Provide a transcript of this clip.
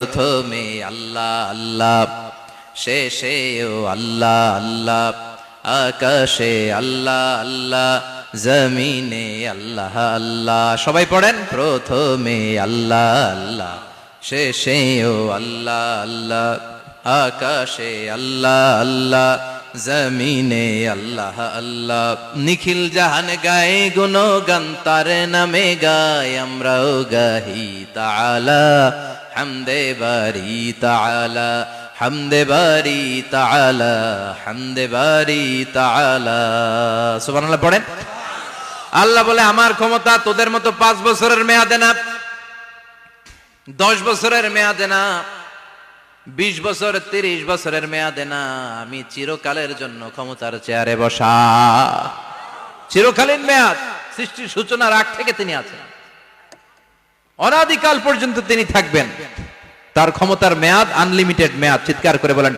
প্রথমে আল্লাহ আল্লাহ, শেষেও আল্লাহ আল্লাহ, আকাশে আল্লাহ আল্লাহ, জমিনে আল্লাহ আল্লাহ। সবাই পড়েন, প্রথমে আল্লাহ আল্লাহ, শেষেও আল্লাহ আল্লাহ, আকাশে আল্লাহ আল্লাহ, জমিনে আল্লাহ আল্লাহ। নিখিল জাহান গায়ে গুণগান তার নামে গায়, আমরাও গাহি তাআলা হামদে বারি তাআলা, হামদে বারি তাআলা, হামদে বারি তাআলা। সুবহানাল্লাহ পড়েন। আল্লাহ বলে আমার ক্ষমতা তোদের মতো 5 বছরের মেয়াদে না, 10 বছরের মেয়াদে না, 20 বছর 30 বছরের মেয়াদে না, আমি চিরকালের জন্য ক্ষমতার চেয়ারে বসা। চিরকালীন মেয়াদ, সৃষ্টির সূচনার আগ থেকে তিনি আছেন, অনাদিকাল পর্যন্ত তিনি থাকবেন। তার ক্ষমতার মেয়াদ আনলিমিটেড মেয়াদ। চিৎকার করে বলেন